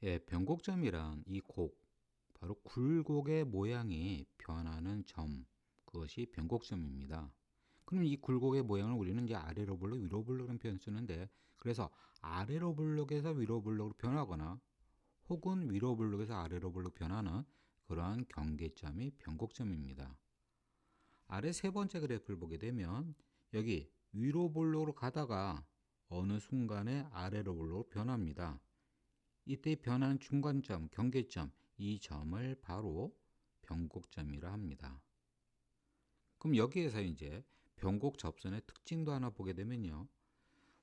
예, 변곡점이란 이 곡, 바로 굴곡의 모양이 변하는 점, 그것이 변곡점입니다. 그럼 이 굴곡의 모양을 우리는 이제 아래로 블록, 위로 블록이라는 표현을 쓰는데, 그래서 아래로 블록에서 위로 블록으로 변하거나 혹은 위로 블록에서 아래로 블록 변하는 그러한 경계점이 변곡점입니다. 아래 세 번째 그래프를 보게 되면 여기 위로 블록으로 가다가 어느 순간에 아래로 블록으로 변합니다. 이때 변하는 중간점, 경계점, 이 점을 바로 변곡점이라 합니다. 그럼 여기에서 이제 변곡 접선의 특징도 하나 보게 되면요.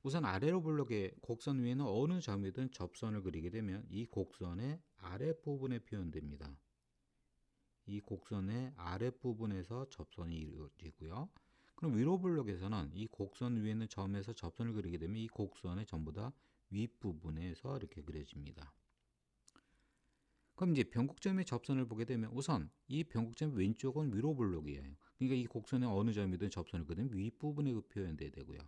우선 아래로 블록의 곡선 위에는 어느 점이든 접선을 그리게 되면 이 곡선의 아랫부분에 표현됩니다. 이 곡선의 아랫부분에서 접선이 이루어지고요. 그럼 위로 블록에서는 이 곡선 위에 있는 점에서 접선을 그리게 되면 이 곡선의 전부 다 윗부분에서 이렇게 그려집니다. 그럼 이제 변곡점의 접선을 보게 되면 우선 이 변곡점 왼쪽은 위로 블록이에요. 그러니까 이 곡선의 어느 점이든 접선을 그리면 윗부분에 표현돼야 되고요.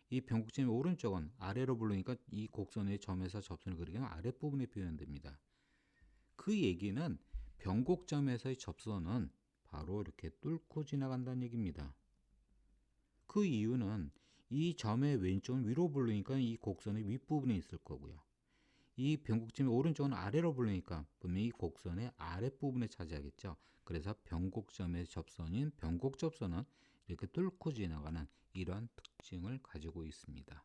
이 변곡점의 오른쪽은 아래로 블록이니까 이 곡선의 점에서 접선을 그리면 아랫부분에 표현됩니다. 그 얘기는 변곡점에서의 접선은 바로 이렇게 뚫고 지나간다는 얘기입니다. 그 이유는 이 점의 왼쪽은 위로 블록이니까 이 곡선의 윗부분에 있을 거고요. 이 변곡점이 오른쪽은 아래로 불리니까 분명히 곡선의 아랫부분에 차지하겠죠. 그래서 변곡점의 접선인 변곡접선은 이렇게 뚫고 지나가는 이러한 특징을 가지고 있습니다.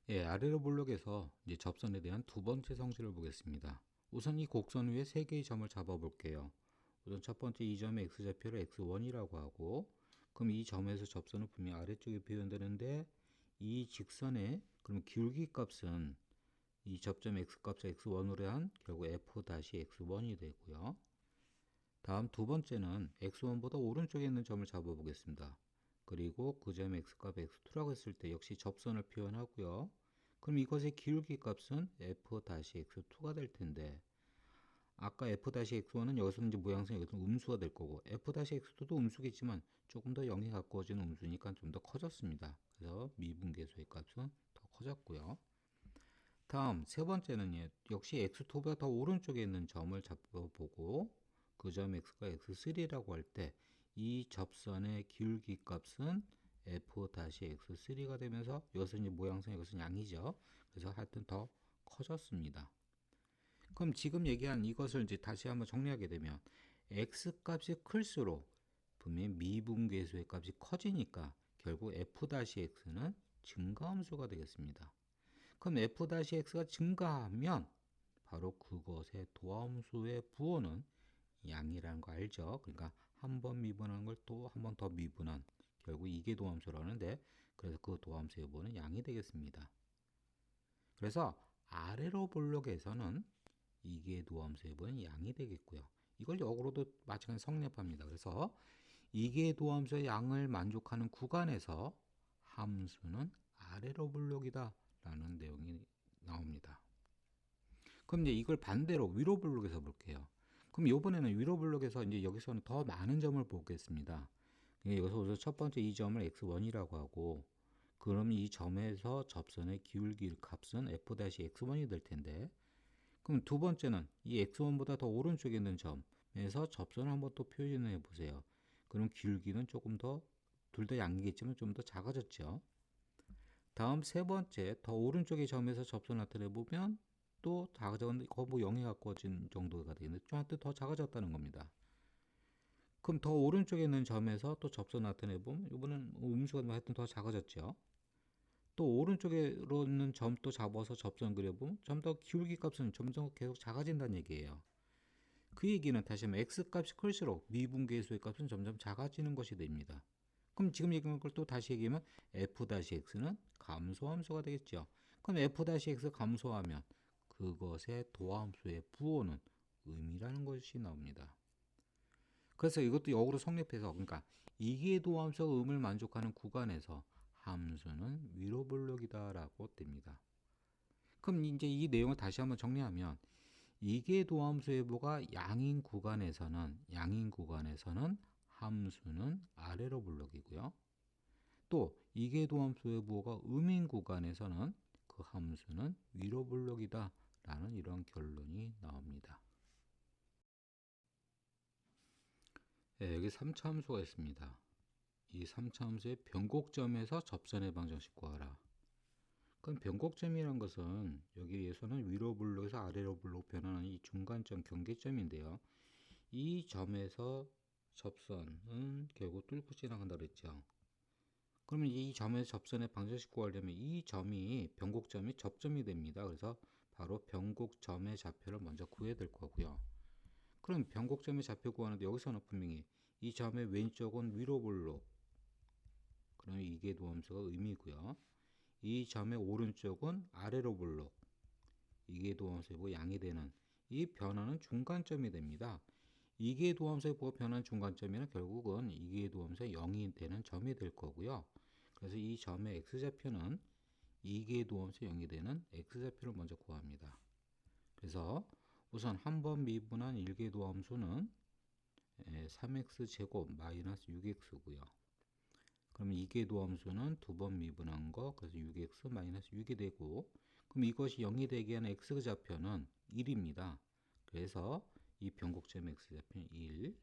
예, 아래로 블록에서 이제 접선에 대한 두 번째 성질을 보겠습니다. 우선 이 곡선 위에 세 개의 점을 잡아 볼게요. 우선 첫 번째 이 점의 x좌표를 x1이라고 하고, 그럼 이 점에서 접선은 분명히 아래쪽에 표현되는데 이 직선의 그럼 기울기 값은 이 접점 x값을 x1으로 한 결국 f-x1이 되고요. 다음 두 번째는 x1보다 오른쪽에 있는 점을 잡아보겠습니다. 그리고 그 점의 x값 x2라고 했을 때 역시 접선을 표현하고요. 그럼 이것의 기울기 값은 f-x2가 될 텐데, 아까 f-x1은 여기서는 이제 모양상 여기서 음수가 될 거고, f-x2도 음수겠지만 조금 더 0에 가까워지는 음수니까 좀 더 커졌습니다. 그래서 미분계수의 값은 더 커졌고요. 다음 세 번째는 역시 x2보다 더 오른쪽에 있는 점을 잡아보고 그 점 x가 x3라고 할 때 이 접선의 기울기 값은 f-x3가 되면서 여기서 이제 모양상 이것은 양이죠. 그래서 하여튼 더 커졌습니다. 그럼 지금 얘기한 이것을 이제 다시 한번 정리하게 되면 x 값이 클수록 분명히 미분계수의 값이 커지니까 결국 f-x는 증가함수가 되겠습니다. 그럼 f-x가 증가하면 바로 그것의 도함수의 부호는 양이라는 거 알죠? 그러니까 한 번 미분한 걸 또 한 번 더 미분한 결국 이게 도함수라는데, 그래서 그 도함수의 부호는 양이 되겠습니다. 그래서 아래로 블록에서는 이게 도함수의 부호는 양이 되겠고요. 이걸 역으로도 마찬가지 성립합니다. 그래서 이게 도함수의 양을 만족하는 구간에서 함수는 아래로 블록이다 라는 내용이 나옵니다. 그럼 이제 이걸 반대로 위로 블록에서 볼게요. 그럼 이번에는 위로 블록에서 이제 여기서는 더 많은 점을 보겠습니다. 여기서 첫 번째 이 점을 x1이라고 하고, 그럼 이 점에서 접선의 기울기 값은 f-x1이 될 텐데, 그럼 두 번째는 이 x1보다 더 오른쪽에 있는 점에서 접선을 한번 또 표현해 보세요. 그럼 기울기는 조금 더, 둘 다 양이겠지만 좀 더 작아졌죠. 다음 세 번째 더 오른쪽의 점에서 접선 나타내 보면 또 작아졌는데 거의 뭐 0에 가까워진 정도가 되는데 좀한테 더 작아졌다는 겁니다. 그럼 더 오른쪽에 있는 점에서 또 접선 나타내 보면 이번엔 음수가 하여튼 더 작아졌죠. 또 오른쪽으로 있는 점 또 잡아서 접선 그려보면 좀 더 기울기 값은 점점 계속 작아진다는 얘기예요. 그 얘기는 다시 하면 x값이 클수록 미분계수의 값은 점점 작아지는 것이 됩니다. 그럼 지금 얘기한 걸 또 다시 얘기하면 f-x는 감소함수가 되겠죠. 그럼 f-x 감소하면 그것의 도함수의 부호는 음이라는 것이 나옵니다. 그래서 이것도 역으로 성립해서, 그러니까 이게 도함수가 음을 만족하는 구간에서 함수는 위로 블록이다라고 됩니다. 그럼 이제 이 내용을 다시 한번 정리하면 이게 도함수의 부가 양인 구간에서는 함수는 아래로 블록이고요. 또 이게 도함수의 부호가 음인 구간에서는 그 함수는 위로 블록이다 라는 이런 결론이 나옵니다. 네, 여기 3차 함수가 있습니다. 이 3차 함수의 변곡점에서 접선의 방정식 구하라. 그럼 변곡점이란 것은 여기에서는 위로 블록에서 아래로 블록 변하는 이 중간점 경계점인데요. 이 점에서 접선은 결국 뚫고 지나간다 그랬죠. 그러면 이 점에서 접선의 방정식 구하려면 이 점이 변곡점이 접점이 됩니다. 그래서 바로 변곡점의 좌표를 먼저 구해야 될 거고요. 그럼 변곡점의 좌표 구하는데 여기서는 분명히 이 점의 왼쪽은 위로 블록, 그러면 이게 도함수가 의미고요. 이 점의 오른쪽은 아래로 블록, 이게 도함수의 양이 되는 이 변화는 중간점이 됩니다. 이게 도함수의 변화는 중간점이는 결국은 이게 도함수의 0이 되는 점이 될 거고요. 그래서 이 점의 x좌표는 이게 도함수 0이 되는 x좌표를 먼저 구합니다. 그래서 우선 한 번 미분한 1개 도함수는 3x제곱 마이너스 6x고요. 그럼 2개 도함수는 두 번 미분한 거, 그래서 6x 마이너스 6이 되고, 그럼 이것이 0이 되게 하는 x좌표는 1입니다. 그래서 이 변곡점의 x좌표는 1.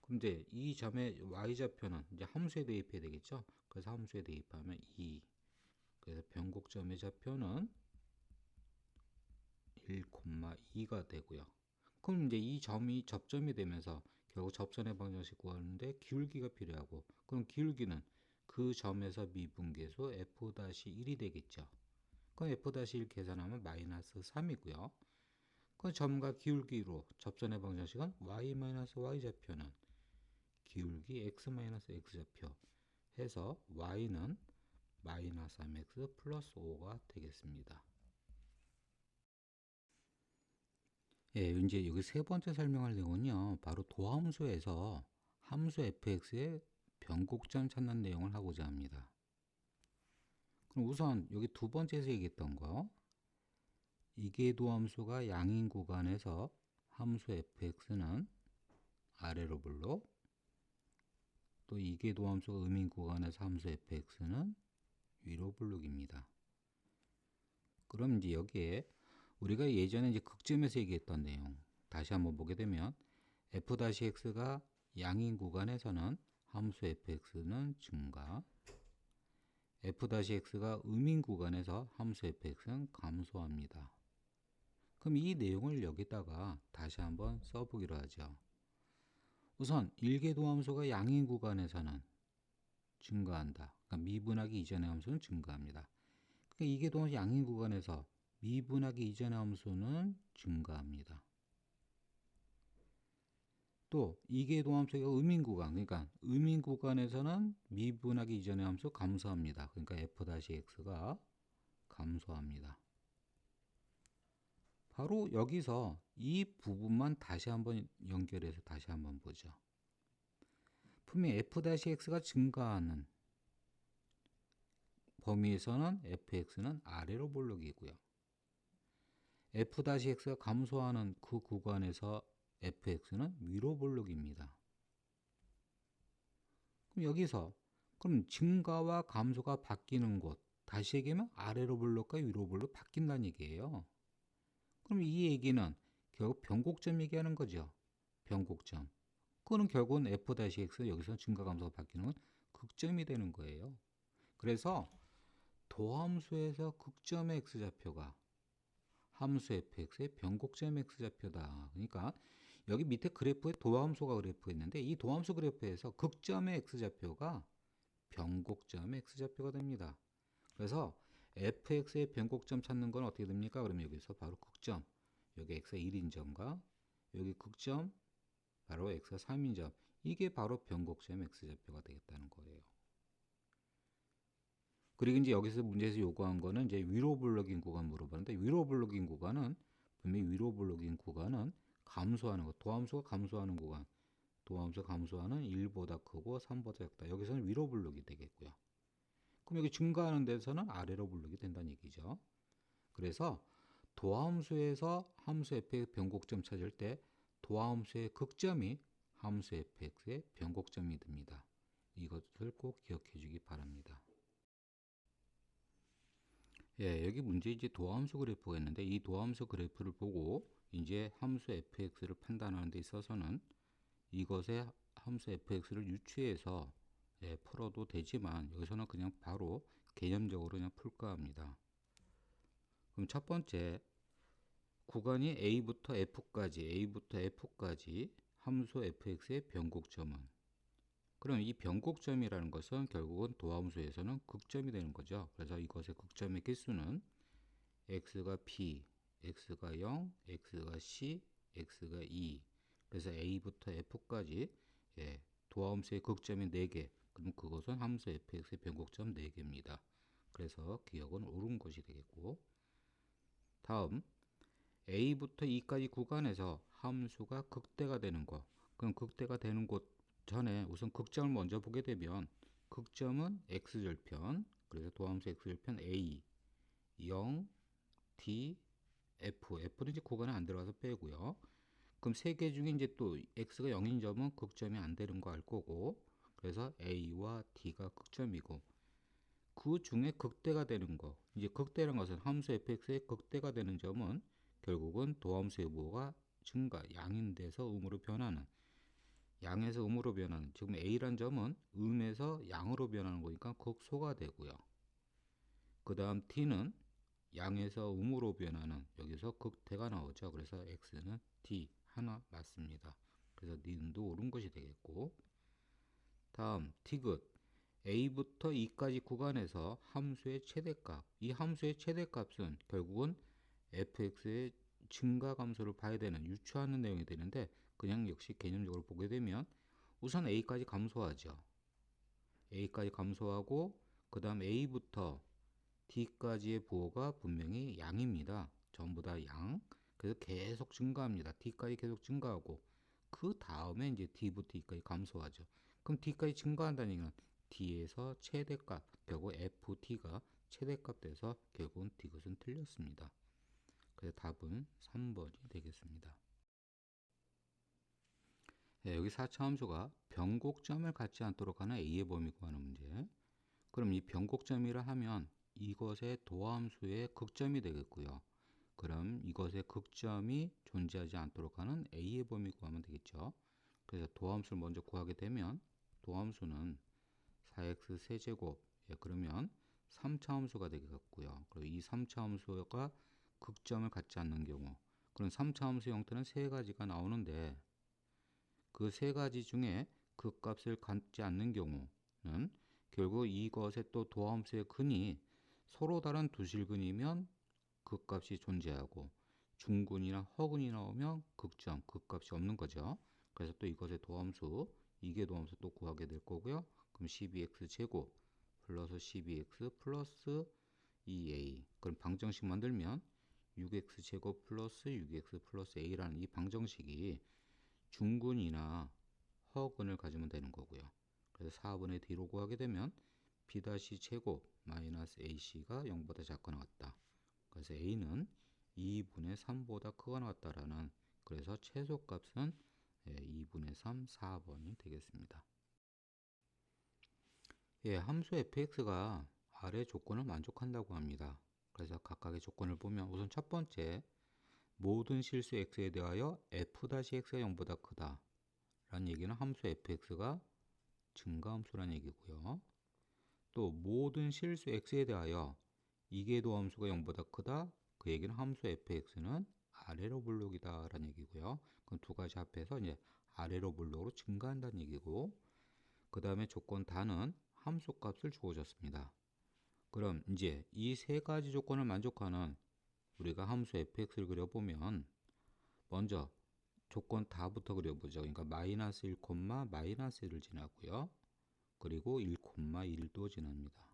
그럼 이제 이 점의 y좌표는 이제 함수에 대입해야 되겠죠? 그래서 함수에 대입하면 2. 그래서 변곡점의 좌표는 1,2가 되고요. 그럼 이제 이 점이 접점이 되면서 결국 접선의 방정식 구하는데 기울기가 필요하고, 그럼 기울기는 그 점에서 미분계수 f-1이 되겠죠. 그럼 f-1 계산하면 마이너스 3이고요. 그 점과 기울기로 접선의 방정식은 y-y 좌표는 기울기 x-x 좌표 해서 y는 마이너스 3x 플러스 5가 되겠습니다. 예, 이제 여기 세 번째 설명할 내용은요, 바로 도함수에서 함수 fx의 변곡점 찾는 내용을 하고자 합니다. 그럼 우선 여기 두 번째에서 얘기했던 거, 이게 도함수가 양인 구간에서 함수 fx는 아래로 블록, 또 이게 도함수가 음인 구간에서 함수 fx는 위로 블록입니다. 그럼 이제 여기에 우리가 예전에 이제 극점에서 얘기했던 내용 다시 한번 보게 되면 f-x가 양인 구간에서는 함수 fx는 증가, f-x가 음인 구간에서 함수 fx는 감소합니다. 그럼 이 내용을 여기다가 다시 한번 써보기로 하죠. 우선 1개 도함수가 양인 구간에서는 증가한다. 그러니까 미분하기 이전의 함수는 증가합니다. 그러니까 2개 도함수 양인 구간에서 미분하기 이전의 함수는 증가합니다. 또 2개 도함수가 음인 구간, 그러니까 음인 구간에서는 미분하기 이전의 함수 감소합니다. 그러니까 f-x가 감소합니다. 바로 여기서 이 부분만 다시 한번 연결해서 다시 한번 보죠. 분명히 f-x가 증가하는 범위에서는 fx는 아래로 볼록이고요. f-x가 감소하는 그 구간에서 fx는 위로 볼록입니다. 그럼 여기서 그럼 증가와 감소가 바뀌는 곳, 다시 얘기하면 아래로 볼록과 위로 볼록 바뀐다는 얘기예요. 그럼 이 얘기는 결국 변곡점 얘기하는 거죠. 변곡점. 그거는 결국은 f-x 여기서 증가 감소가 바뀌는 건 극점이 되는 거예요. 그래서 도함수에서 극점의 x좌표가 함수 fx의 변곡점 x좌표다. 그러니까 여기 밑에 그래프에 도함수가 그래프가 있는데 이 도함수 그래프에서 극점의 x좌표가 변곡점의 x좌표가 됩니다. 그래서 fx의 변곡점 찾는 건 어떻게 됩니까? 그러면 여기서 바로 극점, 여기 x가 1인 점과 여기 극점, 바로 x가 3인 점, 이게 바로 변곡점 x좌표가 되겠다는 거예요. 그리고 이제 여기서 문제에서 요구한 거는 이제 위로 블록인 구간 물어봤는데, 위로 블록인 구간은 분명히 위로 블록인 구간은 감소하는 거, 도함수가 감소하는 구간, 도함수가 감소하는 1보다 크고 3보다 작다. 여기서는 위로 블록이 되겠고요. 그럼 여기 증가하는 데서는 아래로 블록이 된다는 얘기죠. 그래서 도함수에서 함수 f의 변곡점 찾을 때 도함수의 극점이 함수 fx의 변곡점이 됩니다. 이것을 꼭 기억해 주기 바랍니다. 예, 여기 문제 이제 도함수 그래프가 있는데 이 도함수 그래프를 보고 이제 함수 fx를 판단하는 데 있어서는 이것의 함수 fx를 유추해서 예, 풀어도 되지만 여기서는 그냥 바로 개념적으로 그냥 풀까 합니다. 그럼 첫 번째 구간이 A부터 F까지 함수 fx의 변곡점은, 그럼 이 변곡점이라는 것은 결국은 도함수에서는 극점이 되는 거죠. 그래서 이것의 극점의 개수는 x가 p, x가 0, x가 c, x가 2. 그래서 a부터 f까지 예, 도함수의 극점이 4개. 그럼 그것은 함수 fx의 변곡점 4개입니다. 그래서 기억은 옳은 것이 되겠고, 다음 a부터 e까지 구간에서 함수가 극대가 되는 것. 그럼 극대가 되는 곳 전에 우선 극점을 먼저 보게 되면 극점은 x절편, 그래서 도함수 x절편 a, 0, d, f는 이제 구간에 안 들어가서 빼고요. 그럼 세 개 중에 이제 또 x가 0인 점은 극점이 안 되는 거 알 거고, 그래서 a와 d가 극점이고, 그 중에 극대가 되는 거, 이제 극대라는 것은 함수 fx의 극대가 되는 점은 결국은 도함수의 부호가 증가, 양인 데서 음으로 변하는, 양에서 음으로 변하는, 지금 a란 점은 음에서 양으로 변하는 거니까 극소가 되고요. 그 다음 t는 양에서 음으로 변하는, 여기서 극대가 나오죠. 그래서 x는 d 하나 맞습니다. 그래서 니은도 옳은 것이 되겠고, 다음 t귿 a부터 e까지 구간에서 함수의 최대값, 이 함수의 최대값은 결국은 fx의 증가감소를 봐야 되는, 유추하는 내용이 되는데 그냥 역시 개념적으로 보게 되면 우선 a까지 감소하죠. a까지 감소하고 그 다음 a부터 d까지의 부호가 분명히 양입니다. 전부 다 양. 그래서 계속 증가합니다. d까지 계속 증가하고 그 다음에 이제 d부터 e까지 감소하죠. 그럼 d까지 증가한다는 얘기는 d에서 최대값, 결국 ft가 최대값 돼서 결국은 d것은 틀렸습니다. 그래서 답은 3번이 되겠습니다. 네, 여기 4차 함수가 변곡점을 갖지 않도록 하는 a의 범위 구하는 문제. 그럼 이 변곡점이라 하면 이것의 도함수의 극점이 되겠고요. 그럼 이것의 극점이 존재하지 않도록 하는 a의 범위 구하면 되겠죠. 그래서 도함수를 먼저 구하게 되면 도함수는 4x 세제곱, 예, 그러면 3차 함수가 되겠고요. 그리고 이 3차 함수가 극점을 갖지 않는 경우, 그럼 3차 함수 형태는 세 가지가 나오는데 그 세 가지 중에 그 값을 갖지 않는 경우는 결국 이것의 또 도함수의 근이 서로 다른 두 실근이면 그 값이 존재하고 중근이나 허근이 나오면 극점, 그 값이 없는 거죠. 그래서 또 이것의 도함수, 이게 도함수 또 구하게 될 거고요. 그럼 12x 제곱 플러스 12x 플러스 2a, 그럼 방정식 만들면 6x 제곱 플러스 6x 플러스 a라는 이 방정식이 중근이나 허근을 가지면 되는 거고요. 그래서 4분의 d로 구하게 되면 b 제곱 마이너스 ac가 0보다 작거나 같다. 그래서 a는 2분의 3보다 크거나 같다라는, 그래서 최소값은 2분의 3, 4번이 되겠습니다. 예, 함수 fx가 아래 조건을 만족한다고 합니다. 그래서 각각의 조건을 보면 우선 첫 번째, 모든 실수 x에 대하여 f-x가 0보다 크다 라는 얘기는 함수 fx가 증가함수라는 얘기고요. 또 모든 실수 x에 대하여 이계도 함수가 0보다 크다, 그 얘기는 함수 fx는 아래로 볼록이다 라는 얘기고요. 그럼 두 가지 합해서 이제 아래로 볼록으로 증가한다는 얘기고, 그 다음에 조건 다는 함수 값을 주어졌습니다. 그럼 이제 이 세 가지 조건을 만족하는 우리가 함수 fx를 그려보면 먼저 조건 다부터 그려보죠. 그러니까 마이너스 1, 마이너스 1을 지나고요. 그리고 1, 1도 지납니다.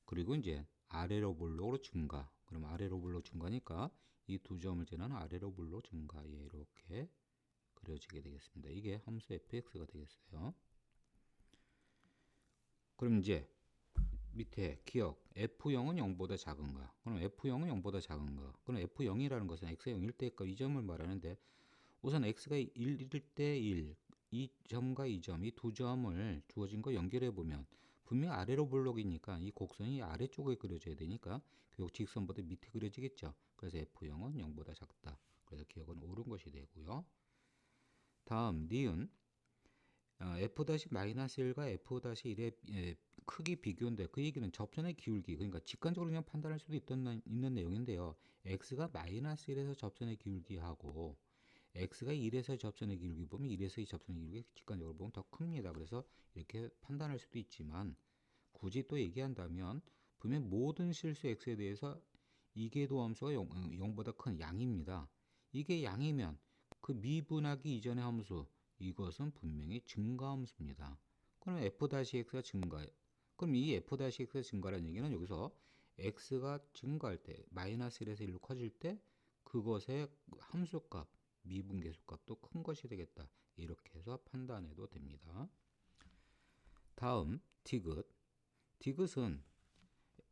그리고 이제 아래로 볼록으로 증가. 그럼 아래로 볼록 증가니까 이 두 점을 지나는 아래로 볼록 증가. 예, 이렇게 그려지게 되겠습니다. 이게 함수 fx가 되겠어요. 그럼 이제 밑에 기억 f0은 0보다 작은가? 그럼 f0은 0보다 작은가? 그럼 f0이라는 것은 x가 0일 때니까 이 점을 말하는데 우선 x가 1일 때 1, 이 점과 이 점, 이 두 점을 주어진 거 연결해 보면 분명히 아래로 볼록이니까 이 곡선이 아래쪽에 그려져야 되니까 결국 직선보다 밑에 그려지겠죠. 그래서 F0은 0보다 작다. 그래서 기억은 옳은 것이 되고요. 다음 니은 F--1과 F-1의 크기 비교인데 그 얘기는 접선의 기울기, 그러니까 직관적으로 그냥 판단할 수도 있는 내용인데요. x가 -1에서 접선의 기울기하고 x가 1에서 접선의 기울기 보면 1에서 이 접선의 기울기 직관적으로 보면 더 큽니다. 그래서 이렇게 판단할 수도 있지만 굳이 또 얘기한다면 분명 모든 실수 x에 대해서 이계도함수가 0보다 큰 양입니다. 이게 양이면 그 미분하기 이전의 함수 이것은 분명히 증가함수입니다. 그럼 f-x가 증가. 그럼 이 f-x가 증가라는 얘기는 여기서 x가 증가할 때 -1에서 1로 커질 때 그것의 함수값, 미분계수값도 큰 것이 되겠다. 이렇게 해서 판단해도 됩니다. 다음 디귿. 디귿은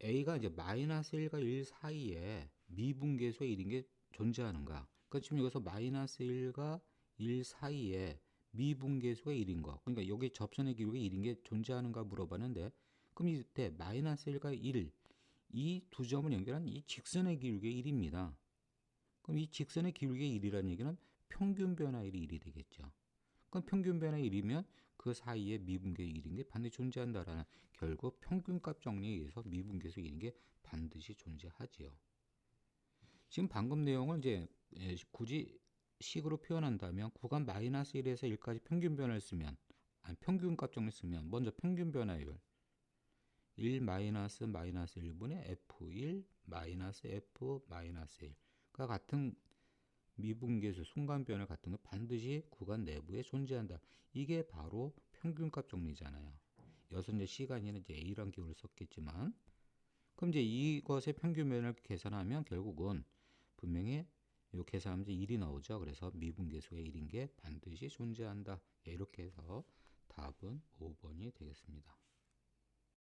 a가 이제 -1과 1 사이에 미분계수가 1인 게 존재하는가? 그러니까 지금 여기서 -1과 1 사이에 미분계수가 1인 거. 그러니까 여기 접선의 기울기 1인 게 존재하는가 물어봤는데 그럼 이때 -1과 1 이 두 점을 연결한 이 직선의 기울기 1입니다. 그럼 이 직선의 기울기 1이라는 얘기는 평균 변화율이 1이 되겠죠. 그럼 평균 변화율이 1이면 그 사이에 미분계 1인 게 반드시 존재한다라는 결국 평균값 정리에 의해서 미분계수 1인 게 반드시 존재하지요. 지금 방금 내용을 이제 굳이 식으로 표현한다면 구간 -1에서 1까지 평균 변화를 쓰면 평균값 정리 쓰면 먼저 평균 변화율 1 -1분의 F1 F-1과 같은 미분계수 순간 변화 같은 거 반드시 구간 내부에 존재한다. 이게 바로 평균값 정리잖아요. 여기서 이제 시간에는 이제 A란 기호를 썼겠지만 그럼 이제 이것의 평균 변화를 계산하면 결국은 분명히 이 계산하면 이제 1이 나오죠. 그래서 미분계수가 1인 게 반드시 존재한다. 이렇게 해서 답은 5번이 되겠습니다.